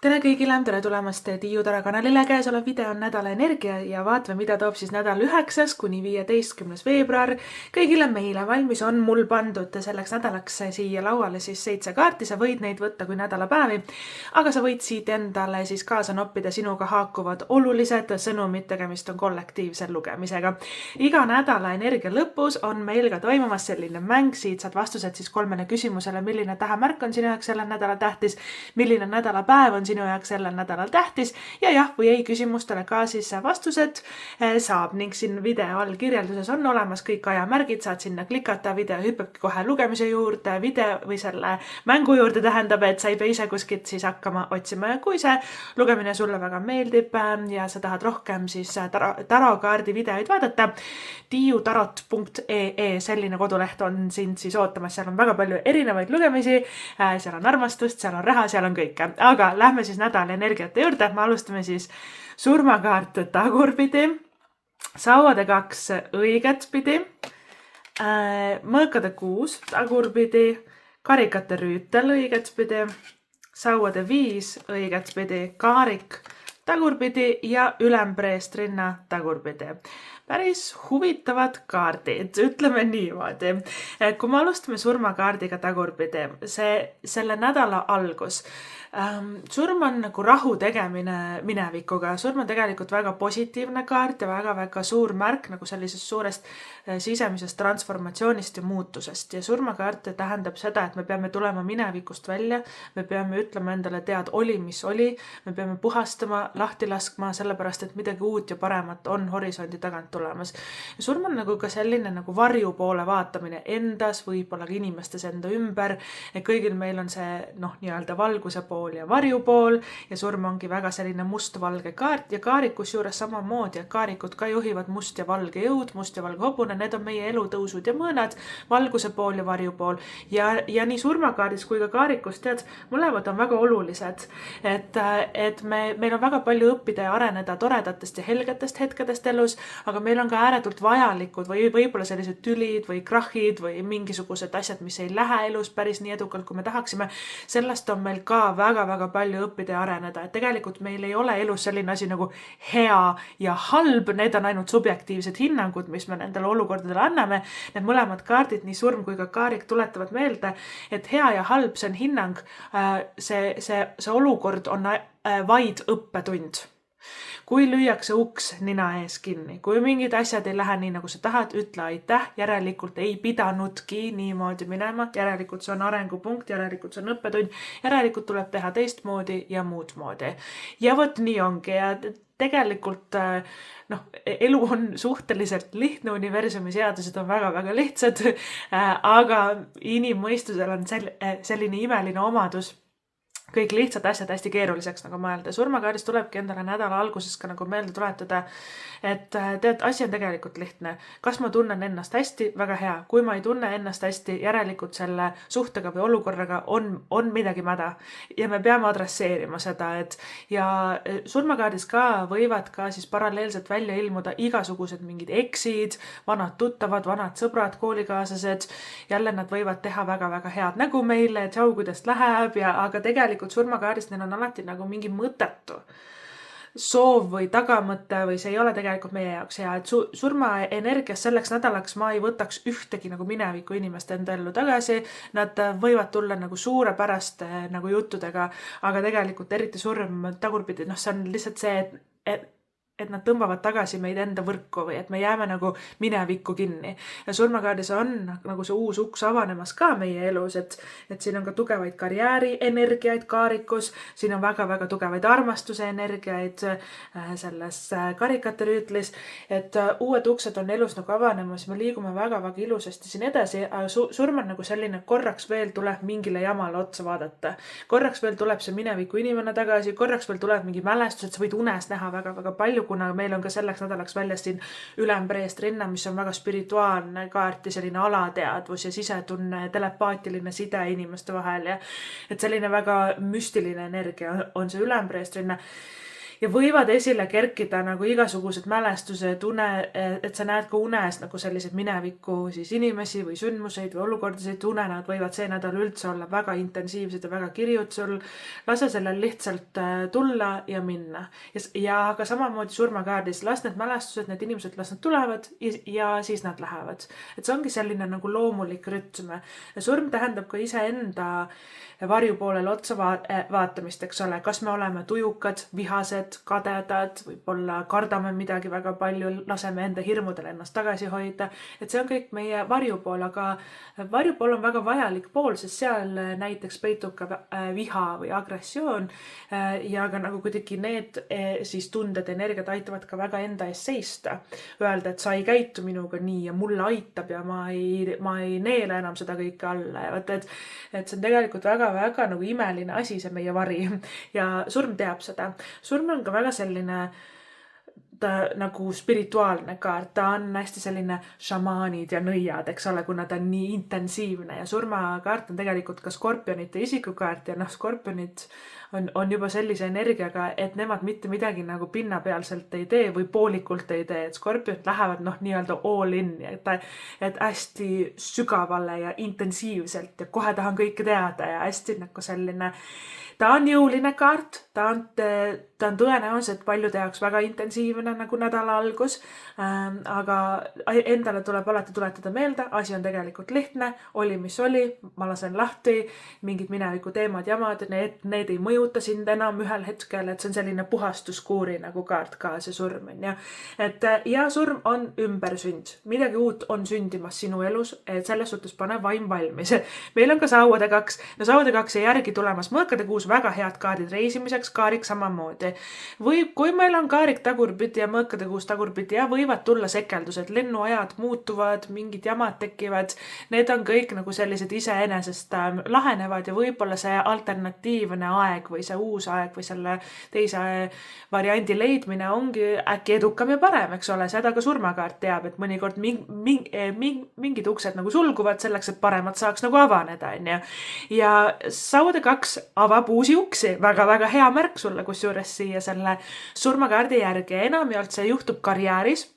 Tere kõigile, tere tulemast Tiiu Tara kanalile. Käes olev video on nädala energia ja vaatame, mida toob siis nädal 9. kuni 15. veebruar. Kõigile meile valmis on mul pandud selleks nädalaks siia lauale siis 7 kaarti. Sa võid neid võtta kui nädalapäevi, aga sa võid siit endale siis kaasa noppida sinuga haakuvad olulised sõnumid. Tegemist on kollektiivse lugemisega. Iga nädala energia lõpus on meil ka toimumas selline mäng. Siit saad vastused siis 3 küsimusele, milline tähemärk on sinu jaoks sellel nädalal tähtis, milline nädalapäev on sinu jaoks sellel nädalal tähtis ja jah või ei küsimustele ka siis vastused saab ning siin video all kirjelduses on olemas kõik ajamärgid, saad sinna klikata, video hüppabki kohe lugemise juurde, video või selle mängu juurde tähendab, et sa ei pea ise kuskilt siis hakkama otsima ja kui see lugemine sulle väga meeldib ja sa tahad rohkem siis tarokaardi videoid vaadata, tiiutarot.ee selline koduleht on sind siis ootamas, seal on väga palju erinevaid lugemisi, seal on armastust, seal on raha, seal on kõike, aga lähme siis nädala energiate juurde. Me alustame siis surmakaart tagurpidi, sauade 2 õiget pidi, mõõkade 6 tagurpidi, karikate rüütel õiget pidi, sauade 5 õiget pidi, kaarik tagurpidi ja ülempreestrinna tagurpidi. Päris huvitavad kaardid, ütleme niimoodi. Kui me alustame surmakaardiga tagurpidi, selle nädala algus. Surm on nagu rahu tegemine minevikuga. Surm on tegelikult väga positiivne kaart ja väga suur märk nagu sellisest suurest sisemisest transformatsioonist ja muutusest. Ja surmakaart tähendab seda, et me peame tulema minevikust välja, me peame ütlema endale tead oli, mis oli, me peame puhastama, lahti laskma, sellepärast, et midagi uut ja paremat on horisondi tagant tulemas. Ja surm on nagu ka selline nagu varju poole vaatamine endas, võib-olla ka inimestes enda ümber. Ja kõigil meil on see nii-öelda valguse pool ja varjupool ja surm ongi väga selline must-valge kaart ja kaarikus juures samamoodi, ja kaarikud ka juhivad must ja valge jõud, must ja valge hobune, need on meie elutõusud ja mõõnad, valguse pool ja varjupool ja nii surmakaardis kui ka kaarikus, tead, mõlemad on väga olulised, et meil on väga palju õppida ja areneda toredatest ja helgetest hetkedest elus, aga meil on ka ääretult vajalikud või võib-olla sellised tülid või krahhid või mingisugused asjad, mis ei lähe elus päris nii edukalt, kui me tahaksime. Sellest on meil ka väga palju õppida ja areneda, et tegelikult meil ei ole elus selline asi nagu hea ja halb, need on ainult subjektiivsed hinnangud, mis me nendele olukordadele anname. Need mõlemad kaardid, nii surm kui ka kaarik tuletavad meelde, et hea ja halb, see on hinnang, see olukord on vaid õppetund. Kui lüüakse uks nina ees kinni, kui mingid asjad ei lähe nii, nagu sa tahad, ütle aitäh, järelikult ei pidanudki niimoodi minema, järelikult see on arengupunkt, järelikult see on õppetund, järelikult tuleb teha teistmoodi ja muud moodi. Ja vot nii ongi ja tegelikult elu on suhteliselt lihtne, universumi seadused on väga lihtsad, aga inimmõistusel on selline imeline omadus kõik lihtsad asjad hästi keeruliseks nagu mõelda. Surmakaardis tulebki endale nädala alguses ka nagu meelde tuletada, et tead, asi on tegelikult lihtne. Kas ma tunnen ennast hästi? Väga hea. Kui ma ei tunne ennast hästi, järelikult selle suhtega või olukorraga on midagi mäda. Ja me peame adresseerima seda, ja surmakaardis ka võivad ka siis paralleelselt välja ilmuda igasugused mingid eksid, vanad tuttavad, vanad sõbrad, koolikaaslased. Jälle nad võivad teha väga head nägu meile, tšau, kuidas läheb, aga tegelikult surmakaardist neil on alati nagu mingi mõttetu soov või tagamõte või see ei ole tegelikult meie jaoks hea, et surma energias selleks nädalaks ma ei võtaks ühtegi nagu mineviku inimest enda ellu tagasi, nad võivad tulla nagu suurepäraste nagu juttudega, aga tegelikult eriti surm tagurpidi, see on lihtsalt see, et nad tõmbavad tagasi meid enda võrku või et me jääme nagu minevikku kinni. Ja surmakaardis on nagu see uus uks avanemas ka meie elus, et siin on ka tugevaid karjääri energiaid kaarikus, siin on väga tugevaid armastuse energiaid selles karikate rüütlis, et uued uksed on elus nagu avanemas, me liigume väga ilusasti siin edasi, aga surm on nagu selline, korraks veel tuleb mingile jamale otsa vaadata. Korraks veel tuleb see mineviku inimene tagasi, korraks veel tuleb mingi mälestus, et sa võid unes näha väga palju, kuna meil on ka selleks nädalaks väljas siin ülempreestrinna, mis on väga spirituaalne kaart ja selline alateadvus ja sisetunne, telepaatiline side inimeste vahel ja et selline väga müstiline energia on see ülempreestrinna. ja võivad esile kerkida nagu igasugused mälestused, et sa näed ka unes nagu selliseid mineviku siis inimesi või sündmuseid või olukordasid, unenäod võivad see nädal üldse olla väga intensiivsed ja väga kirjud sul. Lase sellel lihtsalt tulla ja minna. Ja ka samamoodi surmakaardis, las need mälestused, need inimesed, las nad tulevad ja siis nad lähevad. Et see ongi selline nagu loomulik rütm. Surm tähendab ka iseenda varjupoolel otsa vaatamist, eks ole, kas me oleme tujukad, vihased, kadedad, võib-olla kardame midagi väga palju, laseme enda hirmudel ennast tagasi hoida, et see on kõik meie varjupool, aga varjupool on väga vajalik pool, sest seal näiteks peitub ka viha või agressioon ja ka nagu kuidagi need siis tunded, energiat aitavad ka väga enda ees seista. Öelda, et sa ei käitu minuga nii ja mulle aitab ja ma ei neela enam seda kõike alla ja vaata, et see on tegelikult väga nagu imeline asi, see meie vari ja surm teab seda. Surm on ka väga selline nagu spirituaalne kaart, ta on hästi selline šamaanid ja nõiad, eks ole, kuna ta on nii intensiivne ja surmakaart on tegelikult ka skorpionite isikukaart ja skorpionid on juba sellise energiaga, et nemad mitte midagi nagu pinnapealselt ei tee või poolikult ei tee, et skorpionid lähevad nii-öelda all in, et hästi sügavale ja intensiivselt ja kohe tahan kõike teada ja hästi nagu selline. Ta on jõuline kaart, ta on tõenäoliselt paljude jaoks väga intensiivne nagu nädala algus, aga endale tuleb alati tuletada meelde, asi on tegelikult lihtne, oli mis oli, ma lasen lahti, mingid mineviku teemad, jamad, need ei mõjuta sind enam ühel hetkel, et see on selline puhastuskuuri nagu kaart ka, see surm on ja. Ja surm on ümbersünd, midagi uut on sündimas sinu elus, et selles suhtes pane vaim valmis. Meil on ka sauade 2, sauade 2 järgi tulemas mõõkade 6 väga head kaardid reisimiseks, kaarik samamoodi. Või kui meil on kaarik tagurpidi ja mõõkade 6 tagurpidi ja võivad tulla sekeldused, lennuajad muutuvad, mingid jamad tekivad, need on kõik nagu sellised iseenesest lahenevad ja võib-olla see alternatiivne aeg või see uus aeg või selle teise variandi leidmine ongi äkki edukam ja parem, eks ole, seda ka surmakaart teab, et mõnikord mingid uksed nagu sulguvad selleks, et paremad saaks nagu avaneda, on ja sauade 2 avab uusi uksi, väga hea märk sulle, kusjuures siia selle surmakaardi järgi. Enamjaolt see juhtub karjääris.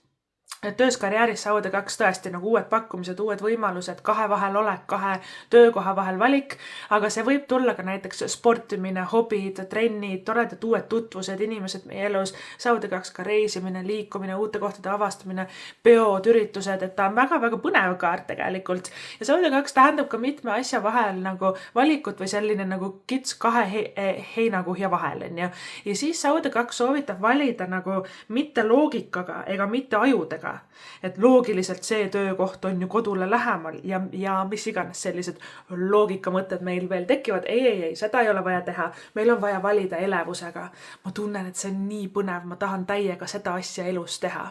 Töös karjääris sauade 2 tõesti nagu uued pakkumised, uued võimalused, 2 vahel olek, 2 töökoha vahel valik, aga see võib tulla ka näiteks sportimine, hobid, trennid, toredad uued tutvused, inimesed meie elus, sauade 2 ka reisimine, liikumine, uute kohtade avastamine, peod, üritused, et ta on väga põnev kaart tegelikult. Ja sauade 2 tähendab ka mitme asja vahel nagu valikut või selline nagu kits 2 heinakuhja vahel, on ju. Ja siis sauade 2 soovitab valida nagu mitte loogikaga ega mitte ajudega, et loogiliselt see töökoht on ju kodule lähemal ja mis iganes sellised loogikamõtted meil veel tekivad. Ei, seda ei ole vaja teha. Meil on vaja valida elevusega. Ma tunnen, et see on nii põnev, ma tahan täiega seda asja elus teha.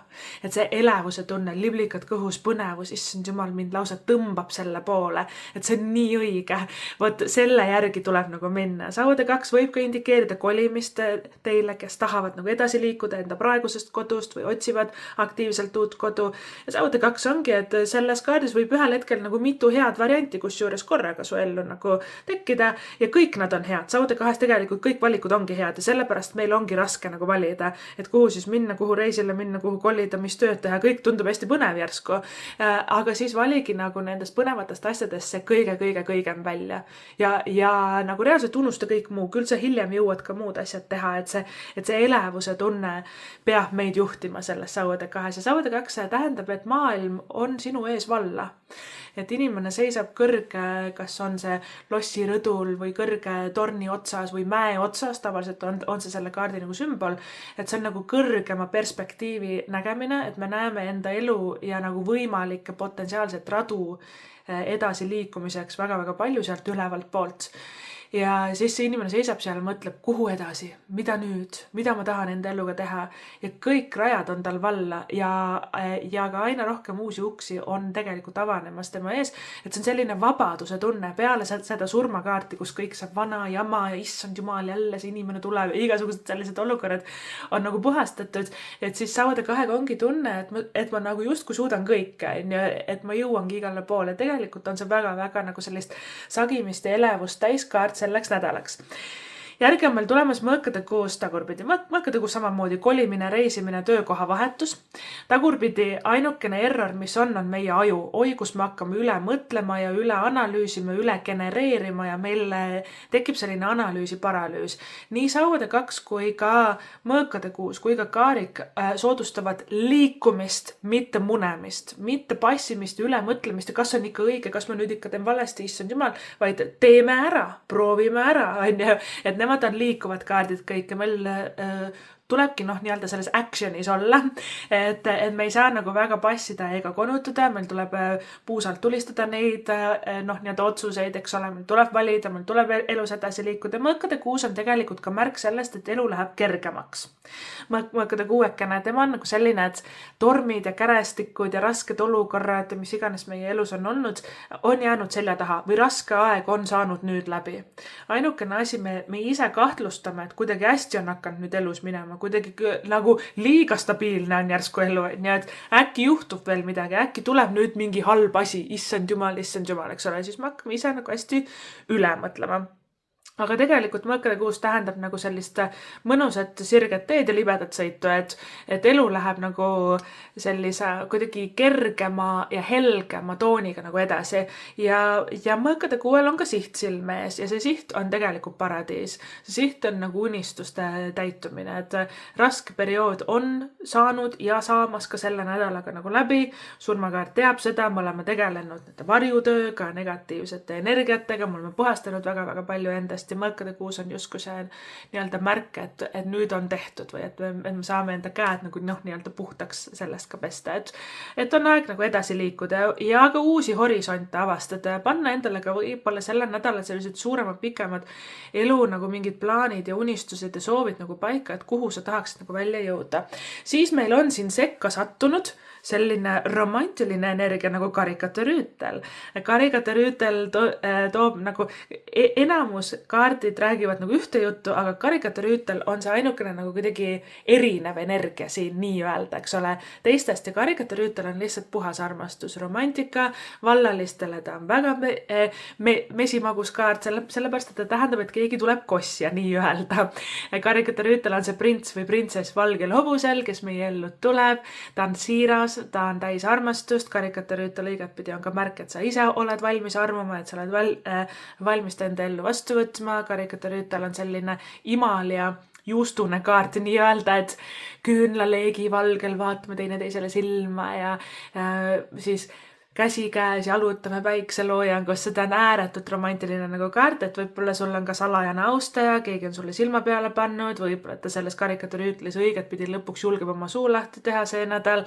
Et see elevuse tunne, liblikad kõhus, põnevus, issand jumal, mind lausa tõmbab selle poole, et see on nii õige. Vot selle järgi tuleb nagu minna. Sauade 2 võib ka indikeerida kolimist teile, kes tahavad nagu edasi liikuda enda praegusest kodust või otsivad aktiivselt uut kodu. Ja sauade 2 ongi, et selles kaardis võib ühel hetkel nagu mitu head varianti, kusjuures korraga su ellu nagu tekkida ja kõik nad on head. Sauade 2 tegelikult kõik valikud ongi head ja sellepärast meil ongi raske nagu valida, et kuhu siis minna, kuhu reisile minna, kuhu kolida, mis tööd teha, kõik tundub hästi põnev järsku. Aga siis valigi nagu nendest põnevatest asjadest see kõigem välja ja nagu reaalselt unusta kõik muu, küll sa hiljem jõuad ka muud asjad teha, et see elevuse tunne peab meid juhtima selles sauade 2 ja sauade 2 tähendab, et maailm on sinu ees valla. Et inimene seisab kõrge, kas on see lossi rõdul või kõrge torni otsas või mäe otsas, tavaliselt on see selle kaardi nagu sümbol, et see on nagu kõrgema perspektiivi nägemine, et me näeme enda elu ja nagu võimalikke potentsiaalset radu edasi liikumiseks väga palju sealt ülevalt poolt. Ja siis see inimene seisab seal ja mõtleb, kuhu edasi, mida nüüd, mida ma tahan enda eluga teha ja kõik rajad on tal valla ja ka aina rohkem uusi uksi on tegelikult avanemas tema ees, et see on selline vabaduse tunne peale seda surmakaarti, kus kõik saab vana jama ja issand jumal, jälle see inimene tuleb ja igasugused sellised olukorrad on nagu puhastatud, et siis sauade 2 ongi tunne, et ma nagu justkui suudan kõike, et ma jõuangi igale poole. Tegelikult on see väga nagu sellist sagimist ja elevust täiskaart selleks nädalaks. järgi on meil tulemas mõõkade kuus tagurpidi. Mõõkade kuus samamoodi kolimine, reisimine, töökoha vahetus. Tagurpidi ainukene error, mis on meie aju. Oi, kus me hakkame üle mõtlema ja üle analüüsima, üle genereerima ja meil tekib selline analüüsi paralüüs. Nii sauade 2 kui ka mõõkade kuus kui ka kaarik soodustavad liikumist, mitte munemist, mitte passimist, üle mõtlemist ja kas on ikka õige, kas ma nüüd ikka teen valesti, issand jumal, vaid teeme ära, proovime ära, onju. Et nemad on liikuvad kaardid kõik ja meil tulebki nii-öelda selles actionis olla, et me ei saa nagu väga passida ega konutada, meil tuleb puusalt tulistada neid nii-öelda otsuseid, eks ole, meil tuleb valida, meil tuleb elus edasi liikuda. Mõõkade kuus on tegelikult ka märk sellest, et elu läheb kergemaks. Mõõkade kuuekene, tema on nagu selline, et tormid ja kärestikud ja rasked olukorrad ja mis iganes meie elus on olnud, on jäänud selja taha või raske aeg on saanud nüüd läbi. Ainukene asi, me ise kahtlustame, et kuidagi hästi on hakanud nüüd elus minema, kuidagi nagu liiga stabiilne on järsku elu, nii et äkki juhtub veel midagi, äkki tuleb nüüd mingi halb asi, issand jumal, eks ole, siis me hakkame ise nagu hästi üle mõtlema. Aga tegelikult mõõkade kuus tähendab nagu sellist mõnusat sirget teed ja libedat sõitu, et elu läheb nagu sellise kuidagi kergema ja helgema tooniga nagu edasi. Ja mõõkade kuuel on ka siht silme ees ja see siht on tegelikult paradiis. See siht on nagu unistuste täitumine, et raske periood on saanud ja saamas ka selle nädalaga nagu läbi. Surmakaart teab seda, me oleme tegelenud nende varjutööga, negatiivsete energiatega, me oleme puhastanud väga-väga palju endast. Ja mõõkade kuus on justkui see nii-öelda märk, et nüüd on tehtud või et me saame enda käed nagu nii-öelda puhtaks sellest ka pesta, et on aeg nagu edasi liikuda ja ka uusi horisonte avastada ja panna endale ka võib-olla sellel nädalal sellised suuremad, pikemad elu nagu mingid plaanid ja unistused ja soovid nagu paika, et kuhu sa tahaksid nagu välja jõuda. Siis meil on siin sekka sattunud selline romantiline energia nagu karikate rüütel. Karikate rüütel toob nagu enamus kaardid räägivad nagu ühte juttu, aga karikate rüütel on see ainukene nagu kuidagi erinev energia siin nii-öelda, eks ole, teistest ja karikate rüütel on lihtsalt puhas armastus, romantika, vallalistele ta on väga mesimagus kaart, sellepärast, et ta tähendab, et keegi tuleb kossja nii-öelda. Karikate rüütel on see prints või printsess valgel hobusel, kes meie ellu tuleb, ta on siiras, ta on täis armastust, karikate rüütel õigetpidi on ka märk, et sa ise oled valmis armuma, et sa oled valmis enda ellu vastu võtma, karikate rüütel on selline imal ja juustune kaart nii-öelda, et küünlaleegi valgel vaatame teineteisele silma ja siis käsi käes jalutame päikseloojangus, seda on ääretult romantiline nagu kaart, et võib-olla sul on ka salajane austaja, keegi on sulle silma peale pannud, võib-olla ta selles karikate rüütlis õigetpidi lõpuks julgeb oma suu lahti teha see nädal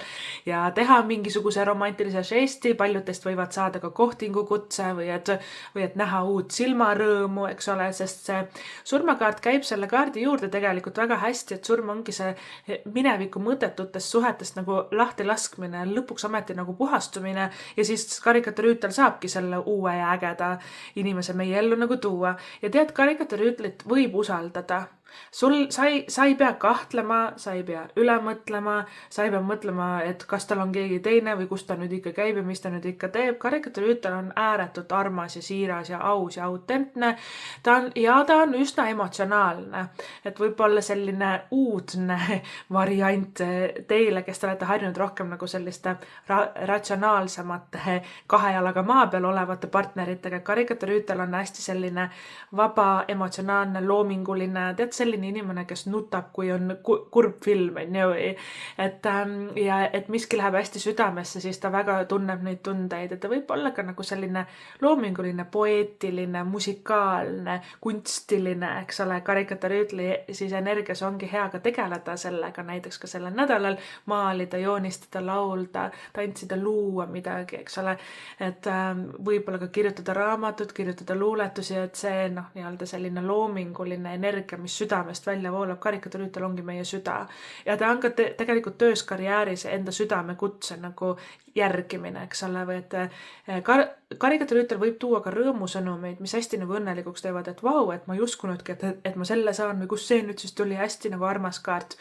ja teha mingisuguse romantilise žesti, paljud teist võivad saada ka kohtingukutse või et näha uut silmarõõmu, eks ole, sest see surmakaart käib selle kaardi juurde tegelikult väga hästi, et surm ongi see mineviku mõttetutest suhetest nagu lahti laskmine, lõpuks ometi nagu puhastumine. Ja siis karikate rüütel saabki selle uue ja ägeda inimese meie ellu nagu tuua. Ja tead, karikate rüütlit võib usaldada. Sa ei pea kahtlema, sa ei pea üle mõtlema, sa ei pea mõtlema, et kas tal on keegi teine või kus ta nüüd ikka käib ja mis ta nüüd ikka teeb. Karikate rüütel on ääretult armas ja siiras ja aus ja autentne. Ta on üsna emotsionaalne, et võib-olla selline uudne variant teile, kes te olete harjunud rohkem nagu selliste ratsionaalsemate kahe jalaga maa peal olevate partneritega. Karikate rüütel on hästi selline vaba, emotsionaalne, loominguline, tead selline inimene, kes nutab, kui on kurb film, et miski läheb hästi südamesse, siis ta väga tunneb neid tundeid, et ta võib olla ka nagu selline loominguline, poeetiline, musikaalne, kunstiline, eks ole, karikate rüütli siis energias ongi hea ka tegeleda sellega, näiteks ka sellel nädalal maalida, joonistada, laulda, tantsida, luua midagi, eks ole, et võib-olla ka kirjutada raamatut, kirjutada luuletusi, et see nii-öelda selline loominguline energia, mis südamest välja voolab, karikate rüütel ongi meie süda. Ja ta on ka tegelikult töös karjääris enda südame kutse nagu järgimine, eks ole, või et karikate rüütel võib tuua ka rõõmusõnumeid, mis hästi nagu õnnelikuks teevad, et vau, et ma ei uskunudki, et ma selle saan või kus see nüüd siis tuli, hästi nagu armas kaart.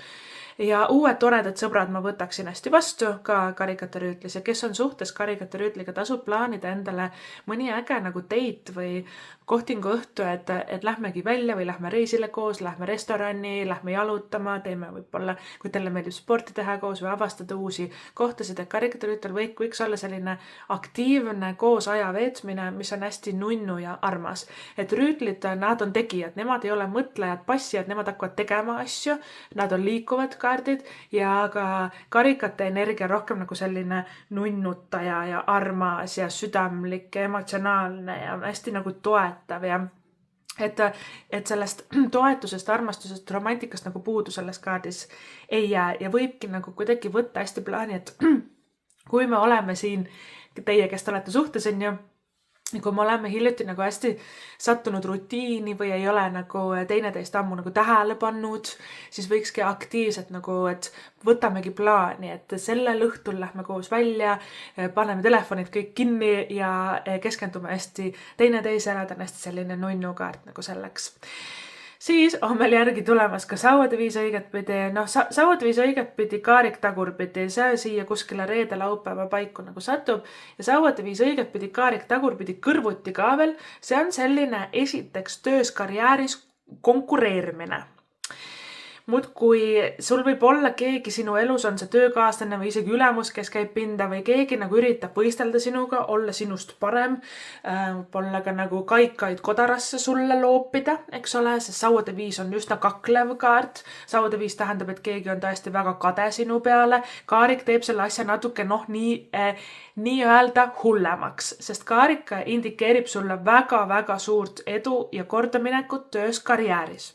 Ja uued toredad sõbrad ma võtaksin hästi vastu ka karikaturüütlis ja kes on suhtes karikaturüütliga, tasub plaanida endale mõni äge nagu date või kohtingu õhtu, et lähmegi välja või lähme reisile koos, lähme restorani, lähme jalutama, teeme võib-olla, kui teile meeldib sporti teha koos või avastada uusi kohtasid, et karikaturüütel võiks olla selline aktiivne koos aja veetmine, mis on hästi nunnu ja armas. Et rüütlid, nad on tegijad, nemad ei ole mõtlejad, passijad, nemad hakkavad tegema asju, nad on liikuvad kaardid ja ka karikate energia rohkem nagu selline nunnutaja ja armas ja südamlik ja emotsionaalne ja hästi nagu toetav ja et sellest toetusest, armastusest, romantikast nagu puudu selles kaardis ei jää ja võibki nagu kuidagi võtta hästi plaani, et kui me oleme siin, teie, kes te olete suhtes, on ju, kui me oleme hiljuti nagu hästi sattunud rutiini või ei ole nagu teineteist ammu nagu tähele pannud, siis võikski aktiivselt nagu, et võtamegi plaani, et sellel õhtul lähme koos välja, paneme telefonid kõik kinni ja keskendume hästi teineteisele, ta on hästi selline nunnukaart nagu selleks. Siis on meil järgi tulemas ka sauade viis õigetpidi, sauade viis õigetpidi, kaarik tagurpidi, see siia kuskile reede laupäeva paiku nagu satub ja sauade viis õigetpidi, kaarik tagurpidi kõrvuti ka veel, see on selline esiteks töös karjääris konkureerimine. Muud kui sul võib olla keegi sinu elus, on see töökaaslane või isegi ülemus, kes käib pinda või keegi nagu üritab võistelda sinuga, olla sinust parem, võib-olla ka nagu kaikaid kodarasse sulle loopida, eks ole, sest sauade viis on üsna kaklev kaart. Sauade viis tähendab, et keegi on tõesti väga kade sinu peale. Kaarik teeb selle asja natuke nii öelda hullemaks, sest kaarik indikeerib sulle väga-väga suurt edu ja kordaminekut töös karjääris.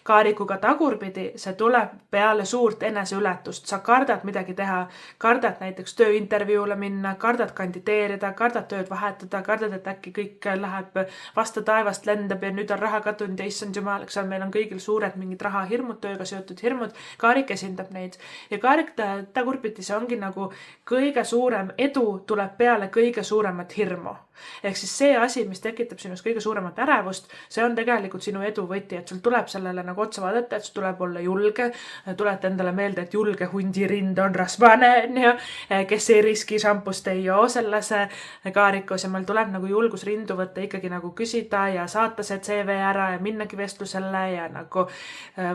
Kaarikuga tagurpidi, see tuleb peale suurt eneseületust. Sa kardad midagi teha, kardad näiteks tööintervjuule minna, kardad kandideerida, kardad tööd vahetada, kardad, et äkki kõik läheb vastu taevast lendab ja nüüd on raha kadunud ja issand jumal, eks ole, meil on kõigil suured mingid rahahirmud, tööga seotud hirmud. Kaarik esindab neid ja kaarik tagurpidi, see ongi nagu kõige suurem edu tuleb peale kõige suuremat hirmu. Ehk siis see asi, mis tekitab sinust kõige suuremat ärevust, see on tegelikult sinu edu võti, et sul tuleb sellele nagu otsa vaadata, et sul tuleb olla julge, tulete endale meelde, et julge hundi rind on rasvane, kes ei riski šampust ei joo selles kaarikus ja meil tuleb nagu julgus rindu võtta, ikkagi nagu küsida ja saata see CV ära ja minnagi vestlusele ja nagu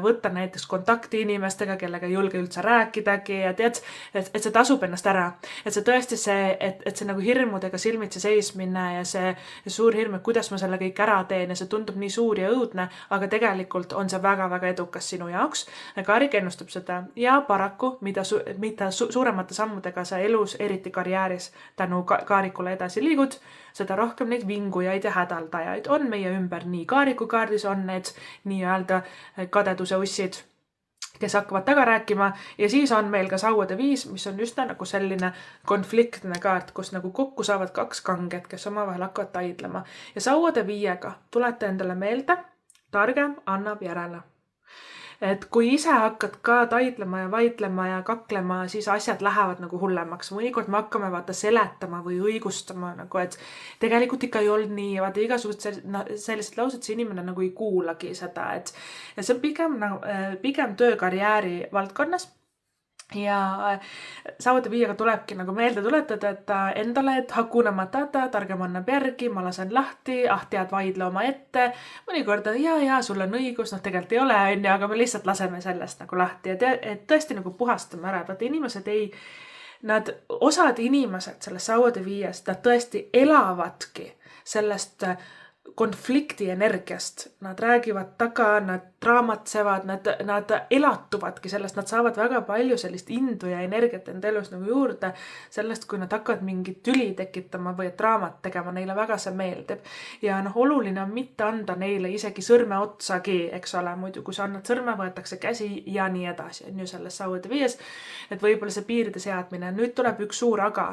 võtta näiteks kontakti inimestega, kellega ei julge üldse rääkidagi ja tead, et see tasub ennast ära, et see tõesti et see nagu hirmudega silmitsi seismine ja see suur hirm, et kuidas ma selle kõik ära teen ja see tundub nii suur ja õudne, aga tegelikult on see väga-väga edukas sinu jaoks. Kaarik ennustab seda ja paraku, mida suuremate sammudega sa elus, eriti karjääris tänu kaarikule edasi liigud, seda rohkem neid vingujaid ja hädaldajaid on meie ümber. Nii kaarikukaardis on need nii-öelda kadeduse ussid, kes hakkavad taga rääkima ja siis on meil ka sauade viis, mis on üsna nagu selline konfliktne kaart, kus nagu kokku saavad kaks kanget, kes omavahel hakkavad taidlema. Ja sauade viiega tulete endale meelde, targem annab järele. Et kui ise hakkad ka taidlema ja vaidlema ja kaklema, siis asjad lähevad nagu hullemaks. Mõnikord me hakkame seletama või õigustama, nagu, et tegelikult ikka ei olnud nii. Vaata igasugused sellised laused, see inimene nagu ei kuulagi seda. Ja see on pigem töökarjääri valdkonnas. Ja sauade viiega tulebki nagu meelde tuletada, et endale, et hakuna matata, targem annab järgi, ma lasen lahti, tead vaidle oma ette. Mõnikord ja, sul on õigus, tegelikult ei ole, aga me lihtsalt laseme sellest nagu lahti ja et tõesti nagu puhastame ära. Vaata inimesed osad inimesed sellest sauade viiest, nad tõesti elavadki sellest konflikti energiast. Nad räägivad taga, nad draamatsevad, nad elatuvadki sellest, nad saavad väga palju sellist indu ja energiat enda elus nagu juurde sellest, kui nad hakkavad mingit tüli tekitama või draamat tegema, neile väga see meeldib. Ja oluline on mitte anda neile isegi sõrme otsagi, eks ole, muidu kui sa annad sõrme, võetakse käsi ja nii edasi, on ju selles sauade viies, et võib-olla see piiride seadmine. Nüüd tuleb üks suur aga.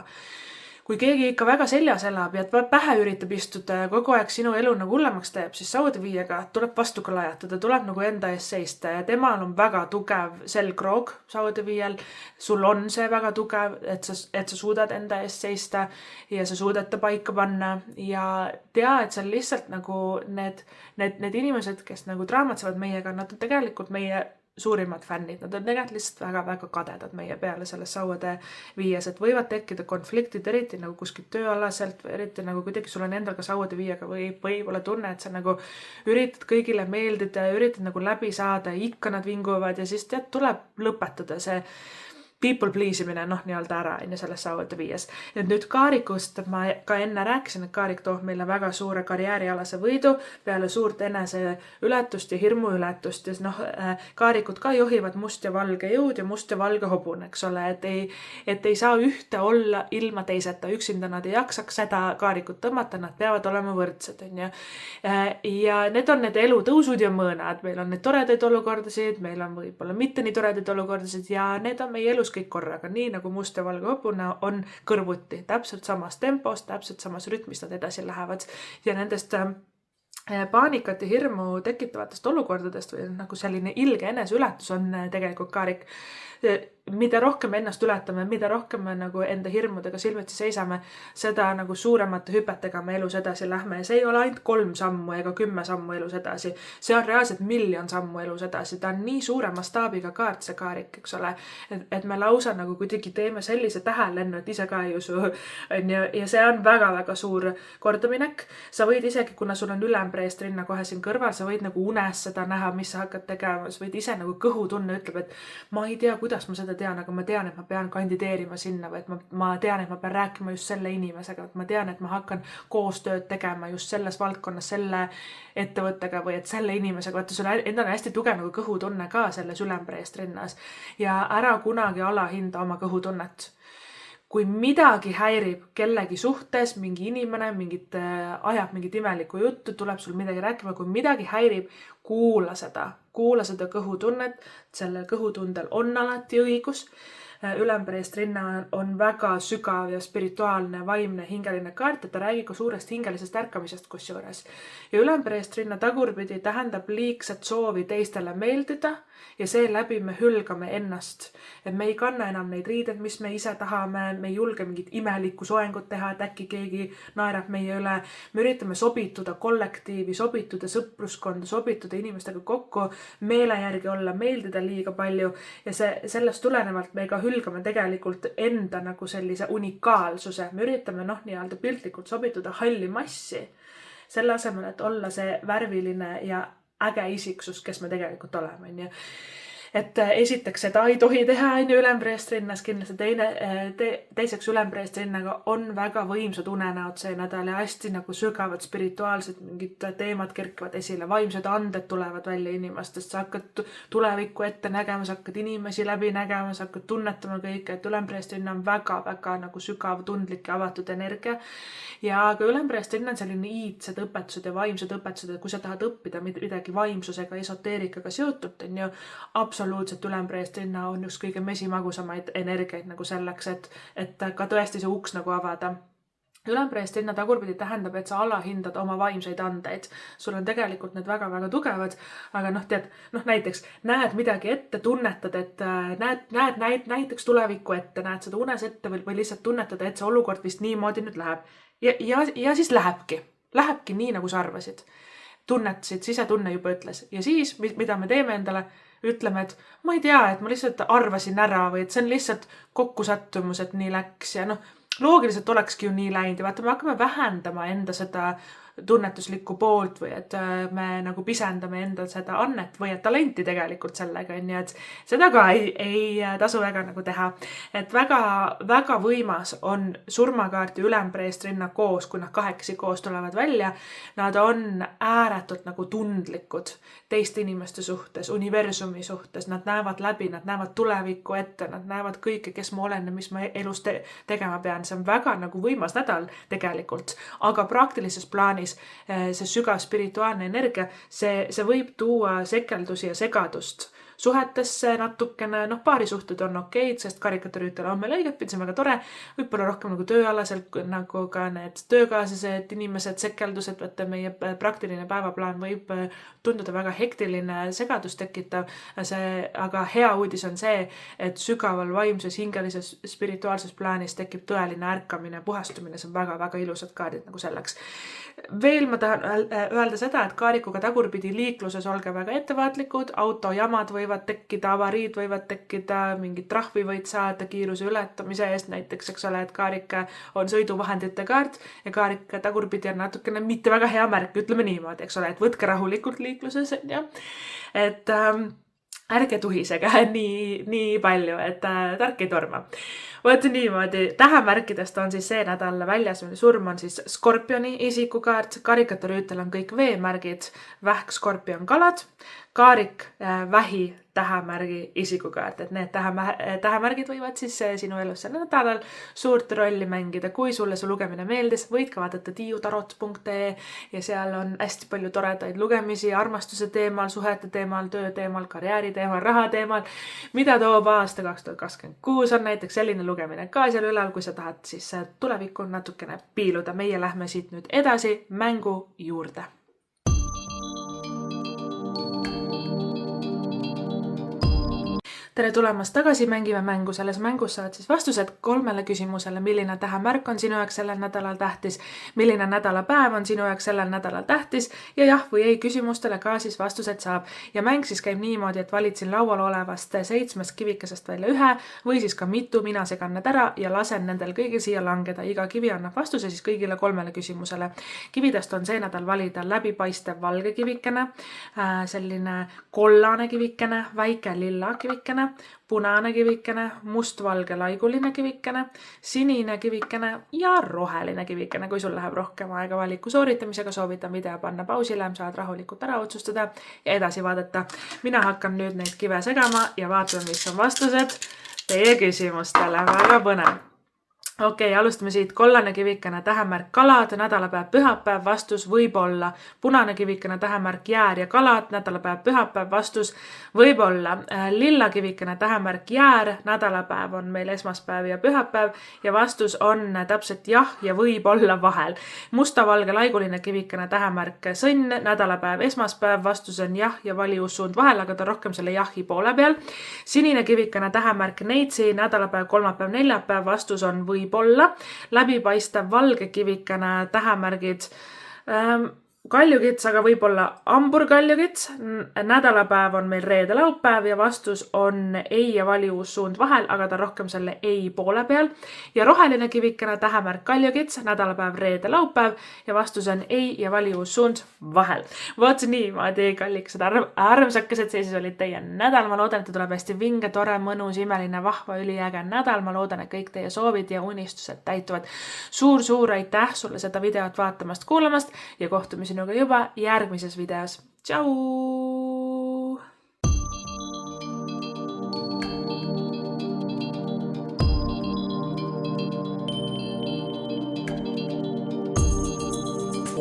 Kui keegi ikka väga seljas elab ja pähe üritab istuda ja kogu aeg sinu elu nagu hullemaks teeb, siis sauade viiega tuleb vastu ka lajatada, tuleb nagu enda ees seista ja temal on väga tugev selgroog sauade viiel. Sul on see väga tugev, et sa suudad enda ees seista ja sa suudad ta paika panna ja tea, et seal lihtsalt nagu need inimesed, kes nagu draamatsevad meiega, nad on tegelikult meie suurimad fännid, nad on tegelikult lihtsalt väga-väga kadedad meie peale selles sauade viies, et võivad tekkida konfliktid, eriti nagu kuskilt tööalaselt või eriti nagu kuidagi sul on endal ka sauade viiega võib-olla tunne, et sa nagu üritad kõigile meeldida ja üritad nagu läbi saada ja ikka nad vinguvad ja siis tead, tuleb lõpetada see people please imine, nii-öelda ära, selles sauade viies. Et nüüd Kaarikust ma ka enne rääkisin, et Kaarik toob meile väga suure karjäärialase võidu peale suurt enese ületust ja hirmu ületust ja Kaarikud ka juhivad must ja valge jõud ja must ja valge hobune, eks ole, et ei saa ühte olla ilma teiseta, üksinda nad ei jaksaks seda Kaarikut tõmmata, nad peavad olema võrdsed, on ju. Ja need on need elutõusud ja mõõnad, meil on need toredaid olukordasid, meil on võib-olla mitte nii toredaid olukordasid ja need on meie elus kõik korraga, nii nagu must ja valge hobune on kõrvuti, täpselt samas tempos, täpselt samas rütmis nad edasi lähevad ja nendest paanikat ja hirmu tekitavatest olukordadest või nagu selline ilge eneseületus on tegelikult Kaarik. Mida rohkem ennast ületame, mida rohkem me nagu enda hirmudega silmitsi seisame, seda nagu suuremate hüpetega me elus edasi lähme ja see ei ole ainult 3 sammu ega 10 sammu elus edasi. See on reaalselt 1 000 000 sammu elus edasi. Ta on nii suure mastaabiga kaart see Kaarik, eks ole, et me lausa nagu kuidagi teeme sellise tähelennu, et ise ka ei usu. Ja see on väga-väga suur kordaminek. Sa võid isegi, kuna sul on ülempreest rinna kohe siin kõrval, sa võid nagu unes seda näha, mis sa hakkad tegema. Sa võid ise nagu kõhutunne ütleb, et ma ei tea, kuidas ma seda tean, aga ma tean, et ma pean kandideerima sinna või et ma tean, et ma pean rääkima just selle inimesega, et ma tean, et ma hakkan koostööd tegema just selles valdkonnas selle ettevõttega või et selle inimesega, vaata sul endal on hästi tugev nagu kõhutunne ka selles ülempreest rinnas ja ära kunagi alahinda oma kõhutunnet. Kui midagi häirib kellegi suhtes, mingi inimene ajab mingit imelikku juttu, tuleb sul midagi rääkima, kui midagi häirib, kuula seda kõhutunnet, sellel kõhutundel on alati õigus. Ülempreest rinna on väga sügav ja spirituaalne, vaimne, hingeline kaart, et ta räägib ka suurest hingelisest ärkamisest kusjuures. Ja ülempreest rinna tagurpidi tähendab liigset soovi teistele meeldida ja seeläbi me hülgame ennast. Et me ei kanna enam neid riided, mis me ise tahame, me ei julge mingit imelikku soengut teha, et äkki keegi naerab meie üle. Me üritame sobituda kollektiivi, sobituda sõpruskonda, sobituda inimestega kokku, meele järgi olla, meeldida liiga palju ja sellest tulenevalt me ka hülgame tegelikult enda nagu sellise unikaalsuse. Me üritame nii-öelda piltlikult sobituda halli massi selle asemel, et olla see värviline ja äge isiksus, kes me tegelikult oleme. Et esiteks seda ei tohi teha ülempreest rinnas, kindlasti teiseks ülempreest rinnaga on väga võimsad unenäod see nädal ja hästi nagu sügavad spirituaalsed mingid teemad kerkivad esile, vaimsed anded tulevad välja inimestest, sa hakkad tulevikku ette nägema, sa hakkad inimesi läbi nägema, sa hakkad tunnetama kõike, et ülempreest rinna on väga-väga nagu sügav, tundlik ja avatud energia ja ka ülempreest rinna on selline iidsed õpetused ja vaimsed õpetused, et kui sa tahad õppida midagi vaimsusega, esoteerikaga seotud, on ju absoluutselt ülempreest rinna on üks kõige mesimagusamaid energiaid nagu selleks, et ka tõesti see uks nagu avada. Ülempreest rinna tagurpidi tähendab, et sa alahindad oma vaimseid andeid. Sul on tegelikult need väga-väga tugevad, aga näiteks näed midagi ette, tunnetad, et näed näiteks tulevikku ette, näed seda unes ette või lihtsalt tunnetada, et see olukord vist niimoodi nüüd läheb. Ja siis lähebki nii, nagu sa arvasid. Tunnetasid, sisetunne juba ütles. Ja siis, mida me teeme endale, ütleme, et ma ei tea, et ma lihtsalt arvasin ära või et see on lihtsalt kokkusattumus, et nii läks ja loogiliselt olekski ju nii läinud ja vaata, me hakkame vähendama enda seda tunnetuslikku poolt või et me nagu pisendame enda seda annet või et talenti tegelikult sellega, nii et seda ka ei tasu väga nagu teha. Et väga võimas on surmakaart ja ülempreest rinna koos, kui nad kahekesi koos tulevad välja. Nad on ääretult nagu tundlikud teiste inimeste suhtes, universumi suhtes, nad näevad läbi, nad näevad tulevikku ette, nad näevad kõike, kes ma olen ja mis ma elus tegema pean. See on väga nagu võimas nädal tegelikult, aga praktilises plaanis see sügav spirituaalne energia, see võib tuua sekeldusi ja segadust suhetesse natukene, paari suhted on okeid, sest karikaturüütel on meil õigetpidi, see on väga tore, võib-olla rohkem nagu tööalaselt, nagu ka need töökaaslased, inimesed, sekeldused, võtta meie praktiline päevaplaan võib tunduda väga hektiline, segadust tekitav, aga hea uudis on see, et sügaval vaimses, hingelises, spirituaalses plaanis tekib tõeline ärkamine, puhastumine, see on väga-väga ilusad kaardid nagu selleks. Veel ma tahan öelda seda, et kaarikuga tagurpidi liikluses olge väga ettevaatlikud, autojamad võivad võivad tekkida, avariid võivad tekkida, mingid trahvi võid saada kiiruse ületamise eest, näiteks, eks ole, et kaarik on sõiduvahendite kaart ja kaarik tagurpidi on natukene mitte väga hea märk, ütleme niimoodi, eks ole, et võtke rahulikult liikluses, ja et ärge tuhisege nii palju, et tark ei torma. Võt niimoodi, tähemärkidest on siis see nädal väljas, mille surm on siis Skorpioni isikukaart, karikaturüütel on kõik veemärgid, vähk, skorpion, kalad, kaarik, vähi, tähemärgi isikukaart, et need tähemärgid võivad siis sinu elus sel nädalal suurt rolli mängida. Kui sulle su lugemine meeldis, võid ka vaadata tiiutarot.ee ja seal on hästi palju toredaid lugemisi armastuse teemal, suhete teemal, töö teemal, karjääri teemal, raha teemal, mida toob aasta 2026 on näiteks selline lugemine ka seal ülal, kui sa tahad siis tulevikku natukene piiluda. Meie lähme siit nüüd edasi mängu juurde. Tere tulemast tagasi, mängime mängu. Selles mängus saad siis vastused 3 küsimusele, milline tähemärk on sinu jaoks sellel nädalal tähtis, milline nädalapäev on sinu jaoks sellel nädalal tähtis ja jah või ei küsimustele ka siis vastused saab. Ja mäng siis käib niimoodi, et valid siin laual olevast 7 kivikesest välja 1 või siis ka mitu, mina segan need ära ja lasen nendel kõigil siia langeda. Iga kivi annab vastuse siis kõigile 3 küsimusele. Kividest on see nädal valida läbipaistev valge kivikene, selline kollane kivikene, väike lilla kivikene, punane kivikene, mustvalge laiguline kivikene, sinine kivikene ja roheline kivikene. Kui sul läheb rohkem aega valiku sooritamisega, soovitan video panna pausile, saad rahulikult ära otsustada ja edasi vaadata. Mina hakkan nüüd neid kive segama ja vaatame, mis on vastused teie küsimustele. Väga põnev. Okei, alustame siit. Kollane kivikene, tähemärk kalad, nädalapäev, pühapäev, vastus võib olla. Punane kivikene, tähemärk jäär ja kalad, nädalapäev, pühapäev, vastus võib olla. Lilla kivikene, tähemärk jäär, nädalapäev on meil esmaspäev ja pühapäev ja vastus on täpselt jah ja võib olla vahel. Mustavalge laiguline kivikene, tähemärk sõnn, nädalapäev, esmaspäev, vastus on jah ja vali uus suund vahel, aga ta rohkem selle jahi poole peal. Sinine kivikene, tähemärk neitsi, nädalapäev, kolmapäev, neljapäev, vastus on võib olla. Läbipaistev valge kivikene, tähemärgid kaljukits, aga võib-olla hamburgaljukits. Nädalapäev on meil reede, laupäev ja vastus on ei ja vali uus suund vahel, aga ta rohkem selle ei poole peal. Ja roheline kivikene, tähemärk kaljukits, nädalapäev, reede, laupäev ja vastus on ei ja vali uus suund vahel. Võt niimoodi, kalliksed armsakesed, see siis oli teie nädal. Ma loodan, et tuleb hästi vinge, tore, mõnus, imeline, vahva, üliäge nädal. Ma loodan, et kõik teie soovid ja unistused täituvad. Suur aitäh sulle seda videot vaatamast, kuulamast ja kohtume sinuga juba järgmises videos. Tšau!